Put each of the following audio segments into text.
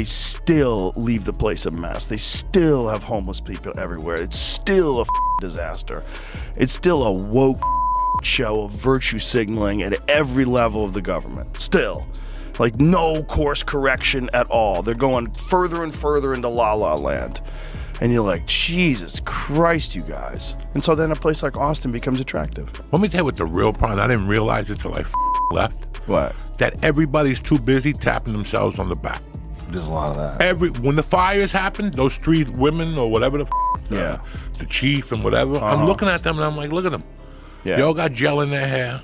They still leave the place a mess. They still have homeless people everywhere. It's still a disaster. It's still a woke show of virtue signaling at every level of the government. Still. Like, no course correction at all. They're going further and further into la-la land. And you're like, Jesus Christ, you guys. And so then a place like Austin becomes attractive. Let me tell you what the real problem, I didn't realize it till I left. What? That everybody's too busy tapping themselves on the back. There's a lot of that. When the fires happened, those 3 women or whatever the chief and whatever, I'm looking at them and I'm like, look at them. Yeah. They all got gel in their hair.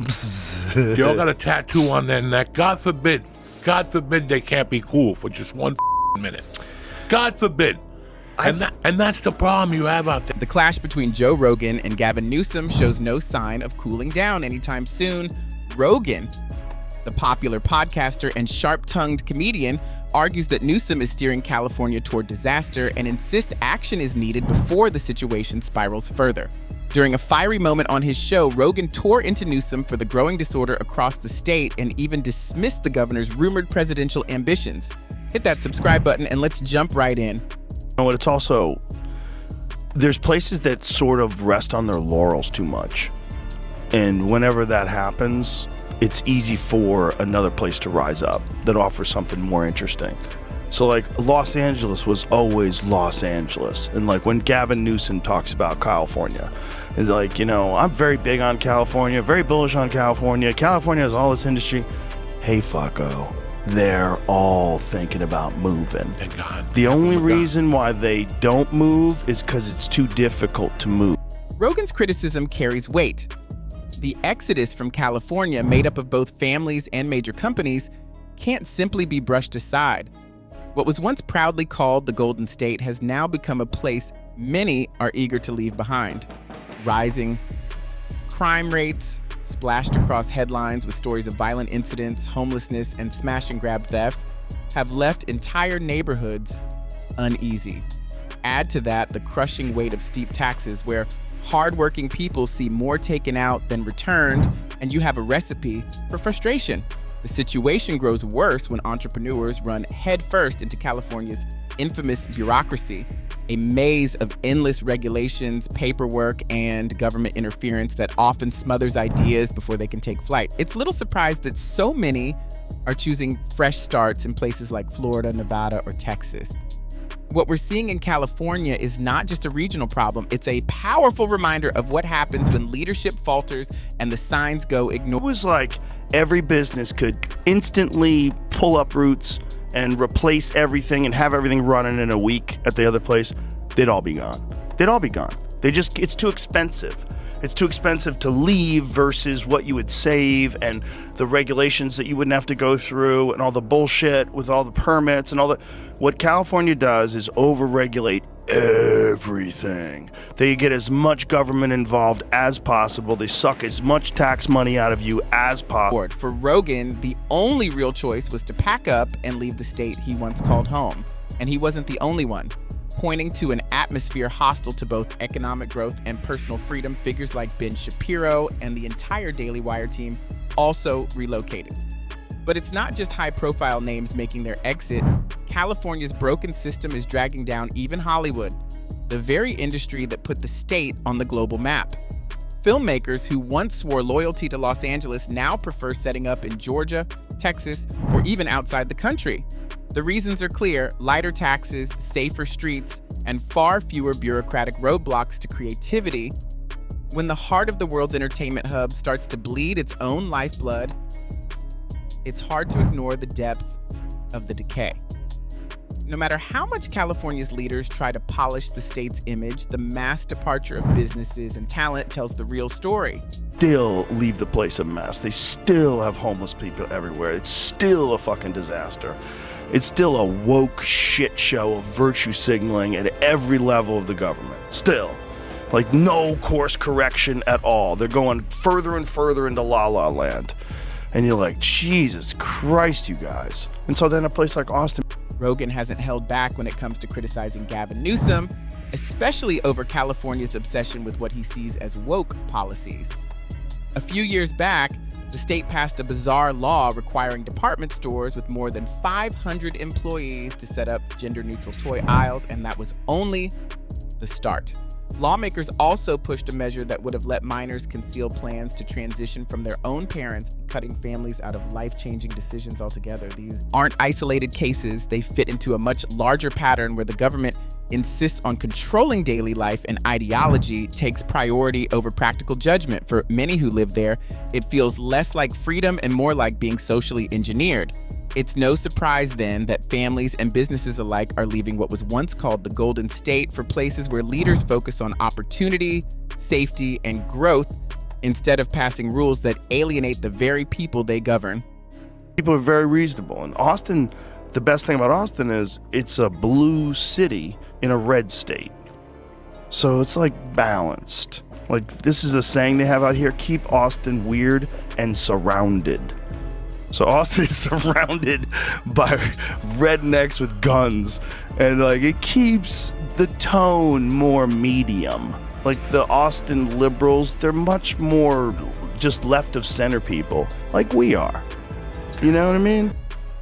They all got a tattoo on their neck. God forbid they can't be cool for just 1 minute. God forbid. And that's the problem you have out there. The clash between Joe Rogan and Gavin Newsom shows no sign of cooling down anytime soon. Rogan, the popular podcaster and sharp-tongued comedian, argues that Newsom is steering California toward disaster and insists action is needed before the situation spirals further. During a fiery moment on his show, Rogan tore into Newsom for the growing disorder across the state and even dismissed the governor's rumored presidential ambitions. Hit that subscribe button and let's jump right in. You know what, it's also, there's places that sort of rest on their laurels too much. And whenever that happens, it's easy for another place to rise up that offers something more interesting. So like Los Angeles was always Los Angeles. And like when Gavin Newsom talks about California, it's like, you know, I'm very big on California, very bullish on California. California has all this industry. Hey, fucko. They're all thinking about moving. Thank God. The only reason why they don't move is because it's too difficult to move. Rogan's criticism carries weight. The exodus from California, made up of both families and major companies, can't simply be brushed aside. What was once proudly called the Golden State has now become a place many are eager to leave behind. Rising crime rates, splashed across headlines with stories of violent incidents, homelessness, and smash-and-grab thefts, have left entire neighborhoods uneasy. Add to that the crushing weight of steep taxes, where hardworking people see more taken out than returned, and you have a recipe for frustration. The situation grows worse when entrepreneurs run headfirst into California's infamous bureaucracy, a maze of endless regulations, paperwork, and government interference that often smothers ideas before they can take flight. It's little surprise that so many are choosing fresh starts in places like Florida, Nevada, or Texas. What we're seeing in California is not just a regional problem, it's a powerful reminder of what happens when leadership falters and the signs go ignored. It was like every business could instantly pull up roots and replace everything and have everything running in a week at the other place. They'd all be gone. They'd all be gone. It's too expensive. It's too expensive to leave versus what you would save and the regulations that you wouldn't have to go through and all the bullshit with all the permits and all the. What California does is over-regulate everything. They get as much government involved as possible. They suck as much tax money out of you as possible. For Rogan, the only real choice was to pack up and leave the state he once called home. And he wasn't the only one. Pointing to an atmosphere hostile to both economic growth and personal freedom, figures like Ben Shapiro and the entire Daily Wire team also relocated. But it's not just high-profile names making their exit. California's broken system is dragging down even Hollywood, the very industry that put the state on the global map. Filmmakers who once swore loyalty to Los Angeles now prefer setting up in Georgia, Texas, or even outside the country. The reasons are clear: lighter taxes, safer streets, and far fewer bureaucratic roadblocks to creativity. When the heart of the world's entertainment hub starts to bleed its own lifeblood, it's hard to ignore the depth of the decay. No matter how much California's leaders try to polish the state's image, the mass departure of businesses and talent tells the real story. Still leave the place a mess. They still have homeless people everywhere. It's still a fucking disaster. It's still a woke shit show of virtue signaling at every level of the government. Still. Like no course correction at all. They're going further and further into la-la land. And you're like, Jesus Christ, you guys. And so then a place like Austin. Rogan hasn't held back when it comes to criticizing Gavin Newsom, especially over California's obsession with what he sees as woke policies. A few years back, the state passed a bizarre law requiring department stores with more than 500 employees to set up gender-neutral toy aisles, and that was only the start. Lawmakers also pushed a measure that would have let minors conceal plans to transition from their own parents, cutting families out of life-changing decisions altogether. These aren't isolated cases. They fit into a much larger pattern where the government insists on controlling daily life and ideology takes priority over practical judgment. For many who live there, it feels less like freedom and more like being socially engineered. It's no surprise then that families and businesses alike are leaving what was once called the Golden State for places where leaders focus on opportunity, safety, and growth instead of passing rules that alienate the very people they govern. People are very reasonable. And Austin, the best thing about Austin is it's a blue city in a red state. So it's like balanced. Like this is a saying they have out here, keep Austin weird and surrounded. So Austin is surrounded by rednecks with guns, and like it keeps the tone more medium. Like the Austin liberals, they're much more just left of center people, like we are. You know what I mean?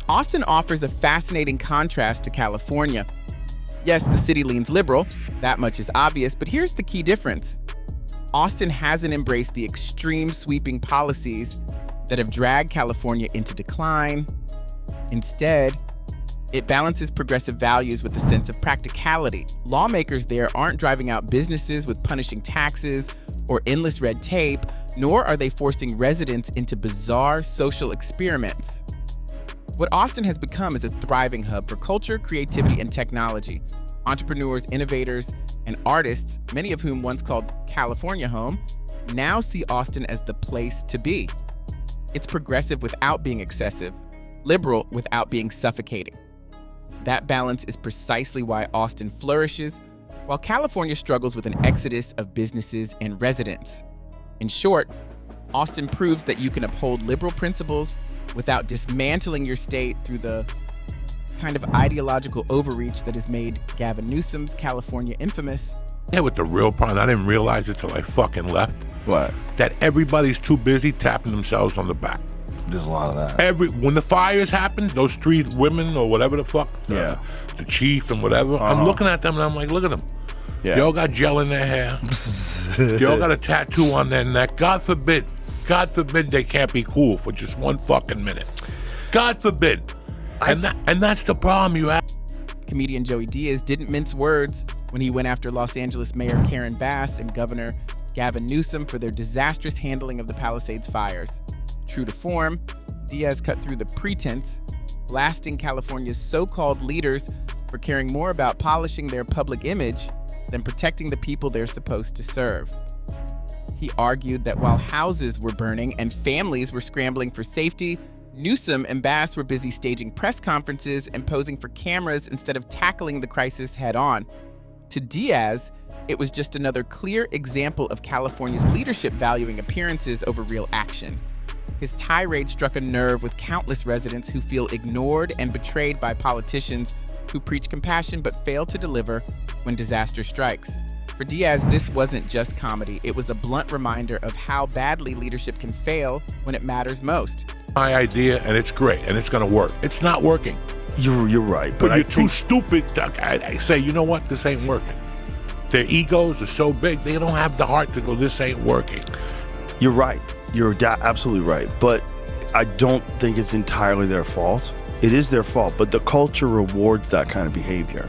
Austin offers a fascinating contrast to California. Yes, the city leans liberal, that much is obvious, but here's the key difference. Austin hasn't embraced the extreme sweeping policies that have dragged California into decline. Instead, it balances progressive values with a sense of practicality. Lawmakers there aren't driving out businesses with punishing taxes or endless red tape, nor are they forcing residents into bizarre social experiments. What Austin has become is a thriving hub for culture, creativity, and technology. Entrepreneurs, innovators, and artists, many of whom once called California home, now see Austin as the place to be. It's progressive without being excessive, liberal without being suffocating. That balance is precisely why Austin flourishes, while California struggles with an exodus of businesses and residents. In short, Austin proves that you can uphold liberal principles without dismantling your state through the kind of ideological overreach that has made Gavin Newsom's California infamous. Yeah, with the real problem, I didn't realize it till I fucking left. What? That everybody's too busy tapping themselves on the back. There's a lot of that. When the fires happened, those 3 women or whatever the fuck, Yeah. The chief and whatever, I'm looking at them and I'm like, look at them. Yeah. They all got gel in their hair. They all got a tattoo on their neck. God forbid they can't be cool for just 1 fucking minute. God forbid. And that's the problem you have. Comedian Joey Diaz didn't mince words when he went after Los Angeles Mayor Karen Bass and Governor Gavin Newsom for their disastrous handling of the Palisades fires. True to form, Diaz cut through the pretense, blasting California's so-called leaders for caring more about polishing their public image than protecting the people they're supposed to serve. He argued that while houses were burning and families were scrambling for safety, Newsom and Bass were busy staging press conferences and posing for cameras instead of tackling the crisis head-on. To Diaz, it was just another clear example of California's leadership valuing appearances over real action. His tirade struck a nerve with countless residents who feel ignored and betrayed by politicians who preach compassion but fail to deliver when disaster strikes. For Diaz, this wasn't just comedy. It was a blunt reminder of how badly leadership can fail when it matters most. My idea, and it's great, and it's going to work. It's not working. You're right. But you're too stupid to I say, you know what? This ain't working. Their egos are so big, they don't have the heart to go, this ain't working. You're right. You're absolutely right. But I don't think it's entirely their fault. It is their fault, but the culture rewards that kind of behavior.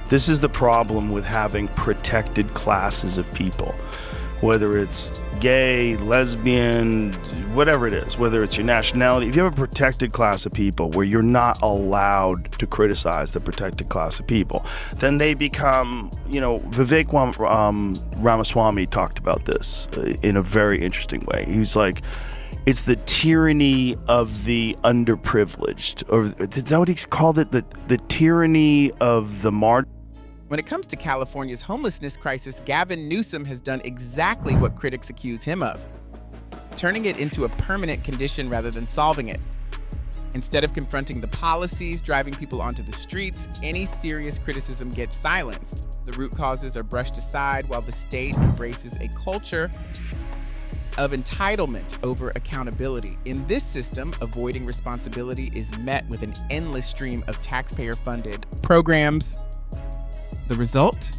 This is the problem with having protected classes of people, whether it's gay, lesbian, whatever it is, whether it's your nationality. If you have a protected class of people where you're not allowed to criticize the protected class of people, then they become, Vivek Ramaswamy talked about this in a very interesting way. He's like, it's the tyranny of the underprivileged, or is that what he called it? The tyranny of the marginalized. When it comes to California's homelessness crisis, Gavin Newsom has done exactly what critics accuse him of, turning it into a permanent condition rather than solving it. Instead of confronting the policies driving people onto the streets, any serious criticism gets silenced. The root causes are brushed aside while the state embraces a culture of entitlement over accountability. In this system, avoiding responsibility is met with an endless stream of taxpayer-funded programs. The result?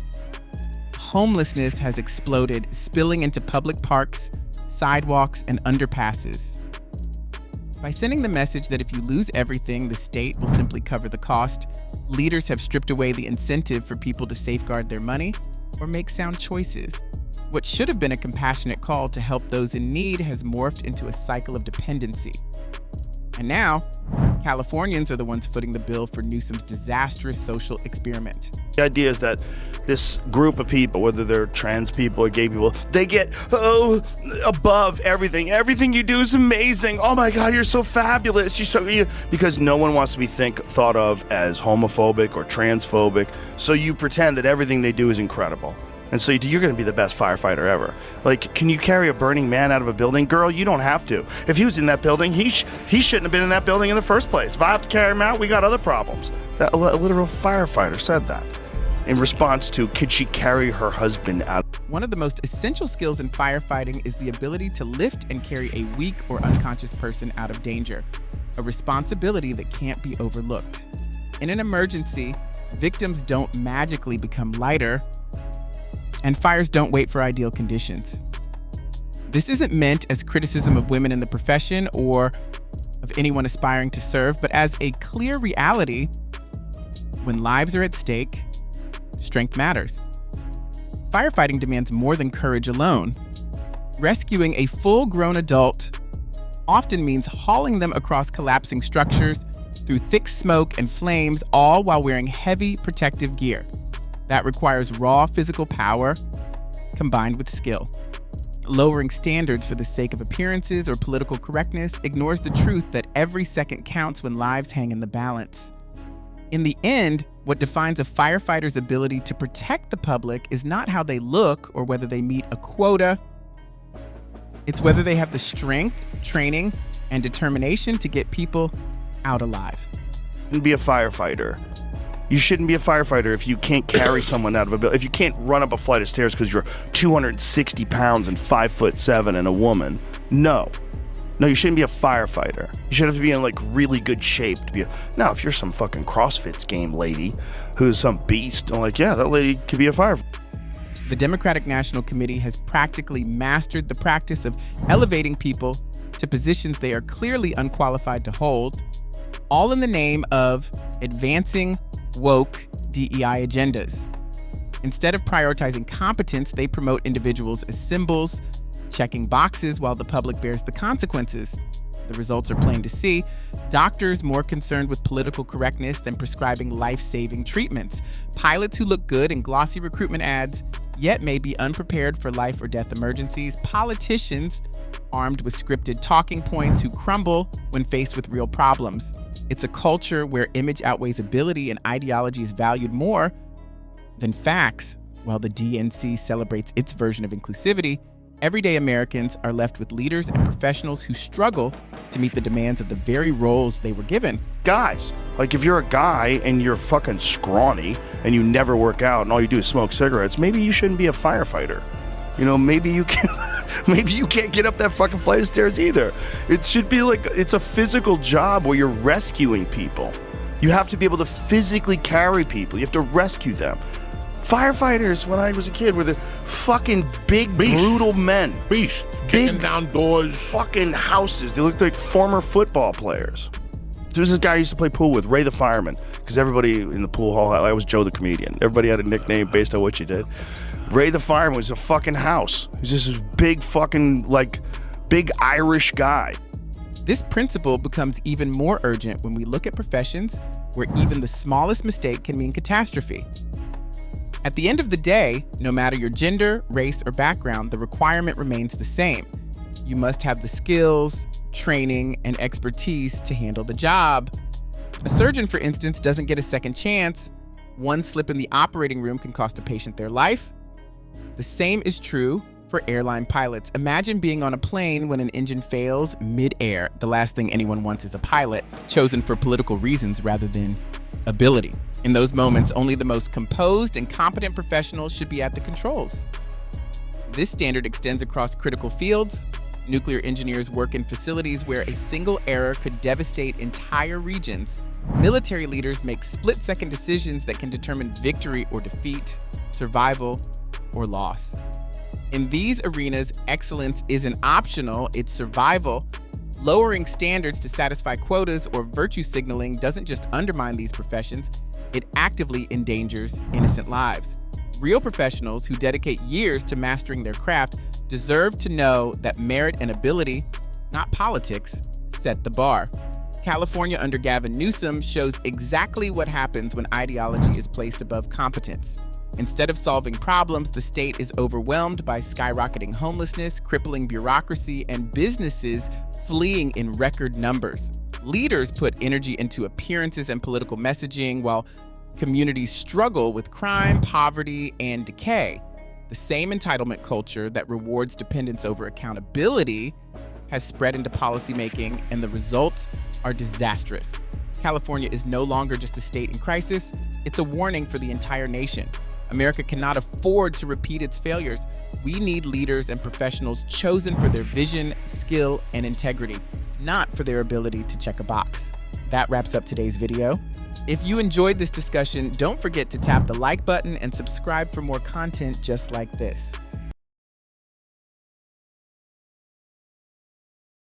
Homelessness has exploded, spilling into public parks, sidewalks, and underpasses. By sending the message that if you lose everything, the state will simply cover the cost, leaders have stripped away the incentive for people to safeguard their money or make sound choices. What should have been a compassionate call to help those in need has morphed into a cycle of dependency. And now, Californians are the ones footing the bill for Newsom's disastrous social experiment. The idea is that this group of people, whether they're trans people or gay people, they get above everything. Everything you do is amazing. Oh my God, you're so fabulous. Because no one wants to be thought of as homophobic or transphobic. So you pretend that everything they do is incredible. And so you're going to be the best firefighter ever. Like, can you carry a burning man out of a building? Girl, you don't have to. If he was in that building, he shouldn't have been in that building in the first place. If I have to carry him out, we got other problems. That literal firefighter said that in response to, could she carry her husband out? One of the most essential skills in firefighting is the ability to lift and carry a weak or unconscious person out of danger, a responsibility that can't be overlooked. In an emergency, victims don't magically become lighter, and fires don't wait for ideal conditions. This isn't meant as criticism of women in the profession or of anyone aspiring to serve, but as a clear reality. When lives are at stake, strength matters. Firefighting demands more than courage alone. Rescuing a full-grown adult often means hauling them across collapsing structures through thick smoke and flames, all while wearing heavy protective gear. That requires raw physical power combined with skill. Lowering standards for the sake of appearances or political correctness ignores the truth that every second counts when lives hang in the balance. In the end, what defines a firefighter's ability to protect the public is not how they look or whether they meet a quota. It's whether they have the strength, training, and determination to get people out alive. Be a firefighter. You shouldn't be a firefighter if you can't carry someone out of a building. If you can't run up a flight of stairs because you're 260 pounds and 5'7" and a woman. No, you shouldn't be a firefighter. You should have to be in like really good shape to be now, if you're some fucking CrossFit game lady who's some beast, I'm like, yeah, that lady could be a firefighter. The Democratic National Committee has practically mastered the practice of elevating people to positions they are clearly unqualified to hold, all in the name of advancing woke DEI agendas. Instead of prioritizing competence, they promote individuals as symbols, checking boxes while the public bears the consequences. The results are plain to see. Doctors more concerned with political correctness than prescribing life-saving treatments. Pilots who look good in glossy recruitment ads, yet may be unprepared for life or death emergencies. Politicians armed with scripted talking points who crumble when faced with real problems. It's a culture where image outweighs ability and ideology is valued more than facts. While the DNC celebrates its version of inclusivity, everyday Americans are left with leaders and professionals who struggle to meet the demands of the very roles they were given. Guys, like if you're a guy and you're fucking scrawny and you never work out and all you do is smoke cigarettes, maybe you shouldn't be a firefighter. You know, maybe you can't get up that fucking flight of stairs either. It should be like, it's a physical job where you're rescuing people. You have to be able to physically carry people. You have to rescue them. Firefighters, when I was a kid, were the fucking big, brutal men. Beast. Kicking down doors. Fucking houses. They looked like former football players. There was this guy I used to play pool with, Ray the Fireman, because everybody in the pool hall, I was Joe the Comedian. Everybody had a nickname based on what you did. Ray the Fireman was a fucking house. He was just this big fucking, like, big Irish guy. This principle becomes even more urgent when we look at professions where even the smallest mistake can mean catastrophe. At the end of the day, no matter your gender, race, or background, the requirement remains the same. You must have the skills, training, and expertise to handle the job. A surgeon, for instance, doesn't get a second chance. One slip in the operating room can cost a patient their life. The same is true for airline pilots. Imagine being on a plane when an engine fails mid-air. The last thing anyone wants is a pilot chosen for political reasons rather than ability. In those moments, only the most composed and competent professionals should be at the controls. This standard extends across critical fields, Nuclear engineers work in facilities where a single error could devastate entire regions. Military leaders make split-second decisions that can determine victory or defeat, survival or loss. In these arenas, excellence isn't optional, it's survival. Lowering standards to satisfy quotas or virtue signaling doesn't just undermine these professions, it actively endangers innocent lives. Real professionals who dedicate years to mastering their craft deserve to know that merit and ability, not politics, set the bar. California under Gavin Newsom shows exactly what happens when ideology is placed above competence. Instead of solving problems, the state is overwhelmed by skyrocketing homelessness, crippling bureaucracy, and businesses fleeing in record numbers. Leaders put energy into appearances and political messaging while communities struggle with crime, poverty, and decay. The same entitlement culture that rewards dependence over accountability has spread into policymaking, and the results are disastrous. California is no longer just a state in crisis, it's a warning for the entire nation. America cannot afford to repeat its failures. We need leaders and professionals chosen for their vision, skill, and integrity, not for their ability to check a box. That wraps up today's video. If you enjoyed this discussion, don't forget to tap the like button and subscribe for more content just like this.